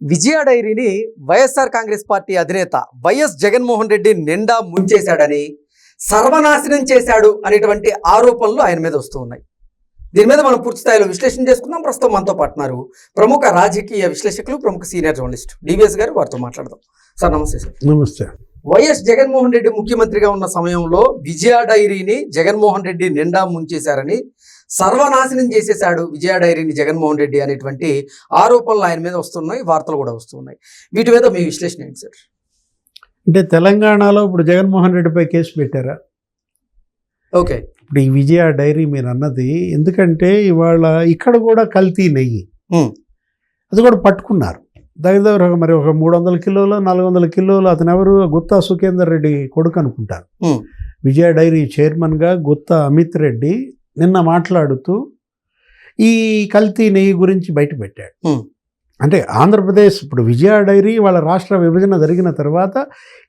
విజయ డైరీని వైఎస్ఆర్ కాంగ్రెస్ పార్టీ అధినేత వైఎస్ జగన్మోహన్ రెడ్డి నిండా ముంచేశాడని, సర్వనాశనం చేశాడు అనేటువంటి ఆరోపణలు ఆయన మీద వస్తూ ఉన్నాయి. దీని మీద మనం పూర్తి స్థాయిలో విశ్లేషణ చేసుకుందాం. ప్రస్తుతం మనతో పాటున్నారు ప్రముఖ రాజకీయ విశ్లేషకులు, ప్రముఖ సీనియర్ జర్నలిస్ట్ డివిఎస్ గారు. వారితో మాట్లాడదాం. సార్ నమస్తే. సార్ నమస్తే. వైఎస్ జగన్మోహన్ రెడ్డి ముఖ్యమంత్రిగా ఉన్న సమయంలో విజయ డైరీని జగన్మోహన్ రెడ్డి నిండా ముంచేశారని, సర్వనాశనం చేసేశాడు విజయ డైరీని జగన్మోహన్ రెడ్డి అనేటువంటి ఆరోపణలు ఆయన మీద వస్తున్నాయి, వార్తలు కూడా వస్తున్నాయి. వీటి మీద మీ విశ్లేషణ ఏంటి సార్? అంటే తెలంగాణలో ఇప్పుడు జగన్మోహన్ రెడ్డిపై కేసు పెట్టారా? ఓకే. ఇప్పుడు ఈ విజయ డైరీ మీరు అన్నది, ఎందుకంటే ఇవాళ ఇక్కడ కూడా కల్తీ నెయ్యి అది కూడా పట్టుకున్నారు. దగ్గర మరి ఒక 300 కిలోలు 400 కిలోలు. అతను ఎవరు? గుత్తా సుఖేందర్ రెడ్డి కొడుకు అనుకుంటారు. విజయ డైరీ చైర్మన్గా గుత్తా అమిత్ రెడ్డి నిన్న మాట్లాడుతూ ఈ కల్తీ నెయ్యి గురించి బయట పెట్టాడు. అంటే ఆంధ్రప్రదేశ్ ఇప్పుడు విజయ డైరీ వాళ్ళ రాష్ట్ర విభజన జరిగిన తర్వాత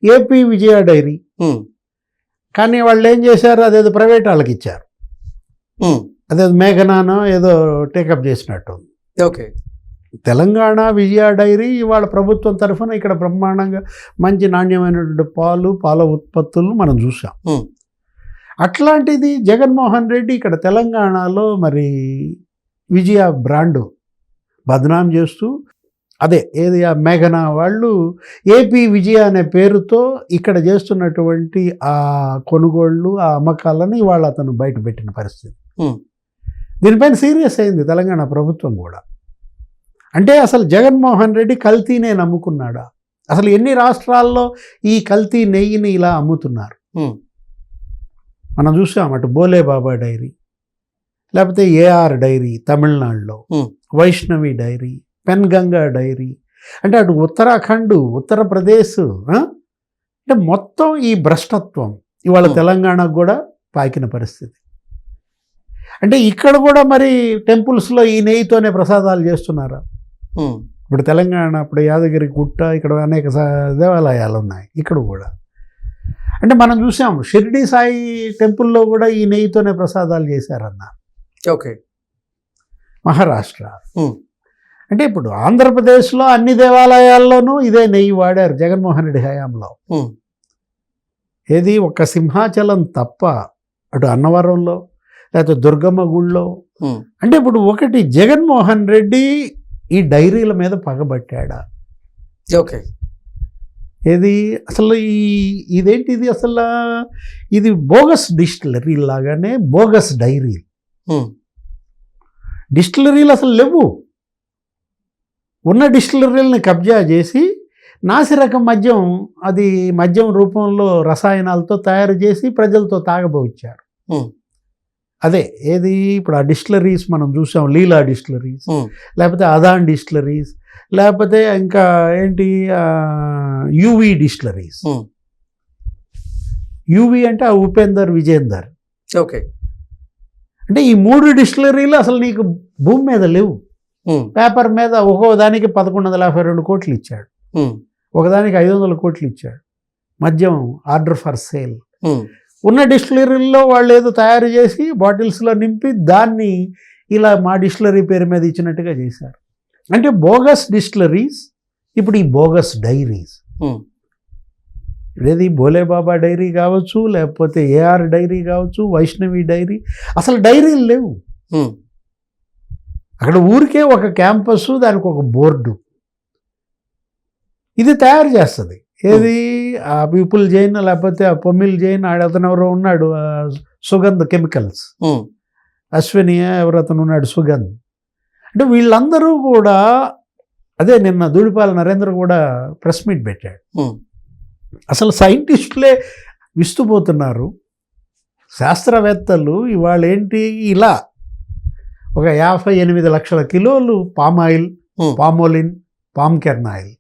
ఏపీ విజయ డైరీ, కానీ వాళ్ళు ఏం చేశారు, అదేదో ప్రైవేట్ వాళ్ళకి ఇచ్చారు. అదేదో మేఘనానో ఏదో టేకప్ చేసినట్టు. ఓకే. తెలంగాణ విజయ డైరీ వాళ్ళ ప్రభుత్వం తరఫున ఇక్కడ బ్రహ్మాండంగా మంచి నాణ్యమైనటువంటి పాల ఉత్పత్తులను మనం చూసాం. అట్లాంటిది జగన్మోహన్ రెడ్డి ఇక్కడ తెలంగాణలో మరి విజయ బ్రాండు బద్నాం చేస్తూ, అదే ఏది ఆ మేఘనా వాళ్ళు ఏపీ విజయ అనే పేరుతో ఇక్కడ చేస్తున్నటువంటి ఆ కొనుగోళ్ళు, ఆ అమ్మకాలని వాళ్ళు అతను బయట పెట్టిన పరిస్థితి. దీనిపైన సీరియస్ అయింది తెలంగాణ ప్రభుత్వం కూడా. అంటే అసలు జగన్మోహన్ రెడ్డి కల్తీనే నమ్ముకున్నాడా? అసలు ఎన్ని రాష్ట్రాల్లో ఈ కల్తీ నెయ్యిని ఇలా అమ్ముతున్నారు మనం చూసాం. అటు బోలే బాబా డైరీ, లేకపోతే ఏఆర్ డైరీ తమిళనాడులో, వైష్ణవి డైరీ, పెన్గంగా డైరీ, అంటే అటు ఉత్తరాఖండ్, ఉత్తరప్రదేశ్, అంటే మొత్తం ఈ భ్రష్టత్వం ఇవాళ తెలంగాణకు కూడా పాకిన పరిస్థితి. అంటే ఇక్కడ కూడా మరి టెంపుల్స్లో ఈ నెయ్యితోనే ప్రసాదాలు చేస్తున్నారా? ఇప్పుడు తెలంగాణ, ఇప్పుడు యాదగిరి గుట్ట, ఇక్కడ అనేక దేవాలయాలు ఉన్నాయి ఇక్కడ కూడా. అంటే మనం చూసాం షిరిడి సాయి టెంపుల్లో కూడా ఈ నెయ్యితోనే ప్రసాదాలు చేశారన్న. ఓకే. మహారాష్ట్ర, అంటే ఇప్పుడు ఆంధ్రప్రదేశ్లో అన్ని దేవాలయాల్లోనూ ఇదే నెయ్యి వాడారు జగన్మోహన్ రెడ్డి హయాంలో. ఏది ఒక్క సింహాచలం తప్ప, అటు అన్నవరంలో లేకపోతే దుర్గమ్మ గుళ్ళో. అంటే ఇప్పుడు ఒకటి, జగన్మోహన్ రెడ్డి ఈ డైరీల మీద పగబట్టాడా? ఓకే. ఏది అసలు ఇదేంటిది అసలు? ఇది బోగస్ డిస్టిలరీ లాగానే బోగస్ డైరీ. డిస్టిలరీలు అసలు లేవు. ఉన్న డిస్టిలరీలని కబ్జా చేసి నాసిరకం మద్యం, అది మద్యం రూపంలో రసాయనాలతో తయారు చేసి ప్రజలతో తాగబోచ్చారు. అదే ఏది ఇప్పుడు ఆ డిస్టిలరీస్ మనం చూసాం, లీలా డిస్టిలరీస్, లేకపోతే అదాన్ డిస్టిలరీస్, లేకపోతే ఇంకా ఏంటి యూవి డిస్టిలరీస్. యూవి అంటే ఆ ఉపేందర్ విజేందర్. ఓకే. అంటే ఈ 3 డిస్టిలరీలు అసలు నీకు భూమి మీద లేవు. పేపర్ మీద ఒక్కో దానికి 1152 కోట్లు ఇచ్చాడు, ఒకదానికి 500 కోట్లు ఇచ్చాడు మద్యం ఆర్డర్ ఫర్ సేల్. ఉన్న డిస్టిలరీల్లో వాళ్ళు ఏదో తయారు చేసి బాటిల్స్లో నింపి దాన్ని ఇలా మా డిస్టిలరీ పేరు మీద ఇచ్చినట్టుగా చేశారు. అంటే బోగస్ డిస్టిలరీస్, ఇప్పుడు ఈ బోగస్ డైరీస్. ఏది బోలే బాబా డైరీ కావచ్చు, లేకపోతే ఏఆర్ డైరీ కావచ్చు, వైష్ణవి డైరీ, అసలు డైరీలు లేవు అక్కడ. ఊరికే ఒక క్యాంపస్, దానికి ఒక బోర్డు ఇది తయారు చేస్తుంది. ఏది ఆ విపుల్ జైన్, లేకపోతే ఆ పొమ్మిల్ జైన్, అతను ఎవరో ఉన్నాడు సుగంధ్ కెమికల్స్, అశ్విని ఎవరు అతను ఉన్నాడు సుగంధ్. అంటే వీళ్ళందరూ కూడా అదే నిన్న ధూళిపాల నరేంద్ర కూడా ప్రెస్ మీట్ పెట్టాడు. అసలు సైంటిస్టులే విస్తుపోతున్నారు, శాస్త్రవేత్తలు ఇవాళ ఏంటి ఇలా ఒక 58 లక్షల కిలోలు పామాయిల్, పామోలిన్, పామ్ కెర్న్ ఆయిల్,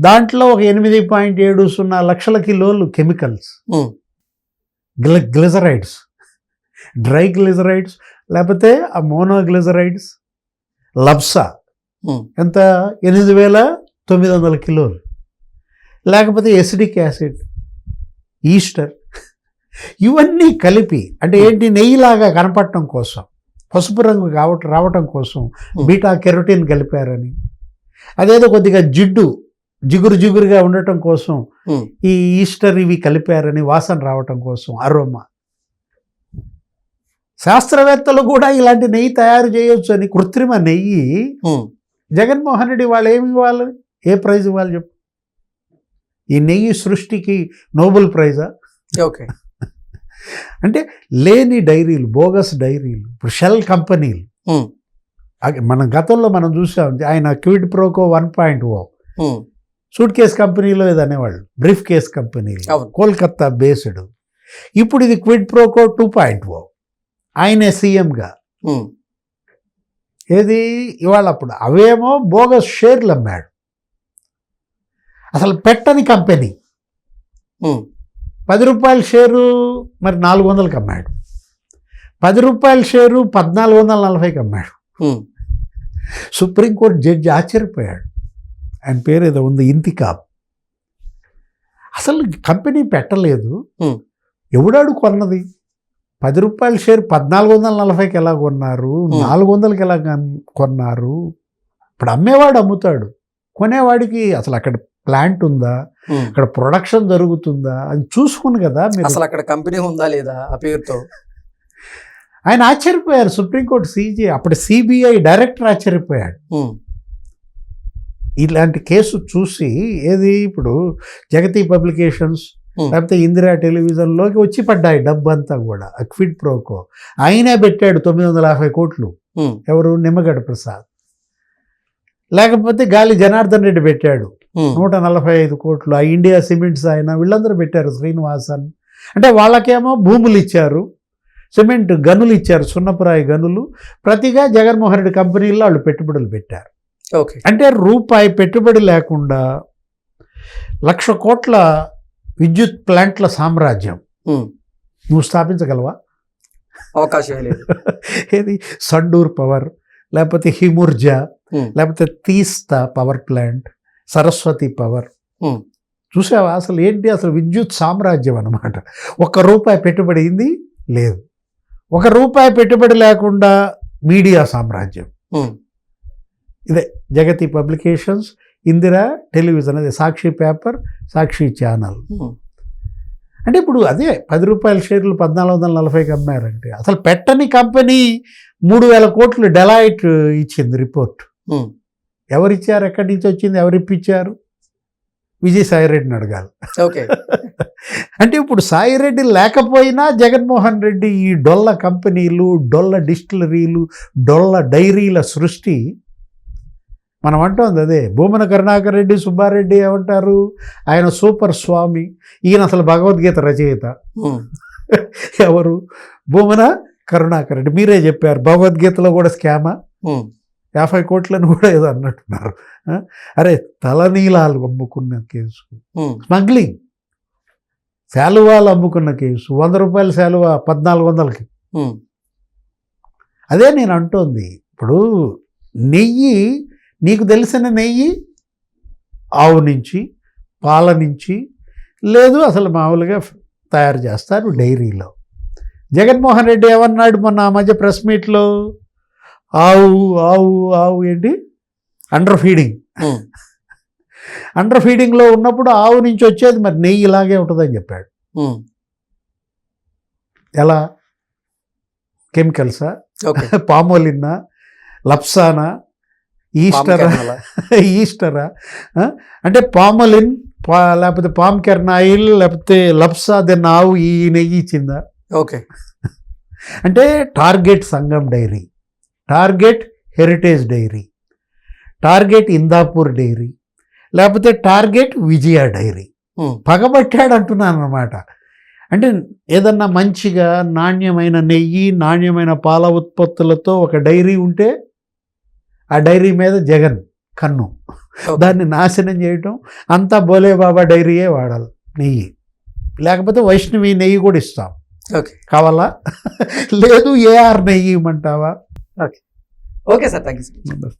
దాంట్లో ఒక 8.70 లక్షల కిలోలు కెమికల్స్, గ్లిజరైడ్స్, డ్రై గ్లిజరైడ్స్, లేకపోతే ఆ మోనోగ్లిజరైడ్స్, లబ్సా ఎంత 8,900 కిలోలు, లేకపోతే ఎసిడిక్ యాసిడ్, ఈస్టర్, ఇవన్నీ కలిపి అంటే ఏంటి, నెయ్యిలాగా కనపడటం కోసం, పసుపు రంగు రావటం కోసం బీటా కెరోటిన్ కలిపారని, అదేదో కొద్దిగా జిగురుగా ఉండటం కోసం ఈ ఈస్టర్ ఇవి కలిపారని వాసన రావటం కోసం అరోమా. శాస్త్రవేత్తలు కూడా ఇలాంటి నెయ్యి తయారు చేయొచ్చు అని కృత్రిమ నెయ్యి జగన్మోహన్ రెడ్డి వాళ్ళు ఏమి ఇవ్వాలి, ఏ ప్రైజ్ ఇవ్వాలి చెప్పు? ఈ నెయ్యి సృష్టికి నోబెల్ ప్రైజా? ఓకే. అంటే లేని డైరీలు, బోగస్ డైరీలు, ఇప్పుడు షెల్ కంపెనీలు. మన గతంలో మనం చూసాం, ఆయన క్విడ్ ప్రోకో 1.0 సూట్ కేస్ కంపెనీలో ఇది అనేవాళ్ళు, బ్రీఫ్ కేస్ కంపెనీలు, కోల్కత్తా బేస్డ్. ఇప్పుడు ఇది క్విడ్ ప్రోకో 2.0, ఆయనే సీఎంగా. ఏది ఇవాళ అప్పుడు అవేమో బోగస్ షేర్లు అమ్మాడు, అసలు పెట్టని కంపెనీ. 10 రూపాయల షేరు మరి 400కి అమ్మాడు, 10 రూపాయల షేరు 1440కి అమ్మాడు. సుప్రీంకోర్టు జడ్జి ఆశ్చర్యపోయాడు, ఆయన పేరు ఏదో ఉంది, ఇంతికాబ్. అసలు కంపెనీ పెట్టలేదు, ఎవడాడు కొన్నది? 10 రూపాయల షేర్ 1440కి ఎలా కొన్నారు, 400కి ఎలా కొన్నారు? ఇప్పుడు అమ్మేవాడు అమ్ముతాడు, కొనేవాడికి అసలు అక్కడ ప్లాంట్ ఉందా, అక్కడ ప్రొడక్షన్ జరుగుతుందా అని చూసుకుని కదా మీరు. అసలు అక్కడ కంపెనీ ఉందా లేదా ఆ పేరుతో. ఆయన ఆశ్చర్యపోయారు, సుప్రీంకోర్టు సీజే, అప్పుడు సిబిఐ డైరెక్టర్ ఆశ్చర్యపోయాడు ఇలాంటి కేసు చూసి. ఏది ఇప్పుడు జగతి పబ్లికేషన్స్ లేకపోతే ఇందిరా టెలివిజన్లోకి వచ్చి పడ్డాయి డబ్బు అంతా కూడా, క్విడ్ ప్రోకో. ఆయనే పెట్టాడు 950 కోట్లు, ఎవరు? నిమ్మగడ్డ ప్రసాద్. లేకపోతే గాలి జనార్దన్ రెడ్డి పెట్టాడు 145 కోట్లు. ఆ ఇండియా సిమెంట్స్ ఆయన, వీళ్ళందరూ పెట్టారు, శ్రీనివాసన్. అంటే వాళ్ళకేమో భూములు ఇచ్చారు, సిమెంట్ గనులు ఇచ్చారు, సున్నపురాయి గనులు. ప్రతిగా జగన్మోహన్ రెడ్డి కంపెనీల్లో వాళ్ళు పెట్టుబడులు పెట్టారు. ఓకే. అంటే రూపాయి పెట్టుబడి లేకుండా 1,00,000 కోట్ల విద్యుత్ ప్లాంట్ల సామ్రాజ్యం నువ్వు స్థాపించగలవా? అవకాశం లేదు. ఏది సండూర్ పవర్, లేకపోతే హిముర్జా, లేకపోతే తీస్తా పవర్ ప్లాంట్, సరస్వతి పవర్. చూసావా అసలు ఏంటి? అసలు విద్యుత్ సామ్రాజ్యం అన్నమాట. 1 రూపాయి పెట్టుబడి అయింది లేదు. 1 రూపాయి పెట్టుబడి లేకుండా మీడియా సామ్రాజ్యం. ఇదే జగతి పబ్లికేషన్స్, ఇందిరా టెలివిజన్, అదే సాక్షి పేపర్, సాక్షి ఛానల్. అంటే ఇప్పుడు అదే 10 రూపాయల షేర్లు 1440కి అమ్మారంటే అసలు పెట్టని కంపెనీ 3,000 కోట్లు డెలాయిట్ ఇచ్చింది రిపోర్ట్. ఎవరిచ్చారు, ఎక్కడి నుంచి వచ్చింది, ఎవరు ఇప్పించారు? విజయసాయిరెడ్డిని అడగాలి. ఓకే. అంటే ఇప్పుడు సాయిరెడ్డి లేకపోయినా జగన్మోహన్ రెడ్డి ఈ డొల్ల కంపెనీలు, డొల్ల డిస్టిలరీలు, డొల్ల డైరీల సృష్టి మనం అంటోంది అదే. భూమన కరుణాకర్ రెడ్డి, సుబ్బారెడ్డి ఏమంటారు, ఆయన సూపర్ స్వామి, ఈయన అసలు భగవద్గీత రచయిత. ఎవరు? భూమన కరుణాకర్ రెడ్డి. మీరే చెప్పారు భగవద్గీతలో కూడా స్కామా, 50 కోట్లను కూడా ఏదో అన్నట్టున్నారు. అరే తలనీలాలు అమ్ముకున్న కేసు, స్మగ్లింగ్, శాలువాలు అమ్ముకున్న కేసు, 100 రూపాయల శాలువా 1400కి. అదే నేను అంటోంది. ఇప్పుడు నెయ్యి, నీకు తెలిసిన నెయ్యి ఆవు నుంచి, పాల నుంచి లేదు, అసలు మామూలుగా తయారు చేస్తారు డైరీలో. జగన్మోహన్ రెడ్డి ఏమన్నాడు మొన్న ఆ మధ్య ప్రెస్ మీట్లో, ఆవు ఆవు ఆవు ఏంటి అండర్ ఫీడింగ్. అండర్ ఫీడింగ్లో ఉన్నప్పుడు ఆవు నుంచి వచ్చేది మరి నెయ్యి ఇలాగే ఉంటుందని చెప్పాడు. ఎలా? కెమికల్సా, పామోలిన్నా, లప్సానా, ఈస్టరా? అంటే పామోలిన్ లేకపోతే పామ్ కెర్నాయిల్ లేకపోతే లప్సా, దెన్ ఆవు ఈ నెయ్యి ఇచ్చిందా? ఓకే. అంటే target Sangam dairy, target Heritage dairy, target Indapur dairy, లేకపోతే టార్గెట్ విజయ డైరీ. పగబట్టాడు అంటున్నాను అన్నమాట. అంటే ఏదన్నా మంచిగా నాణ్యమైన నెయ్యి, నాణ్యమైన పాల ఉత్పత్తులతో ఒక డైరీ ఉంటే ఆ డైరీ మీద జగన్ కన్ను, దాన్ని నాశనం చేయటం. అంతా బోలే బాబా డైరీయే వాడాలి నెయ్యి, లేకపోతే వైష్ణవి నెయ్యి కూడా ఇస్తాం. కావాలా? లేదు ఏఆర్ నెయ్యి ఇవ్వమంటావా? Okay sir, thank you.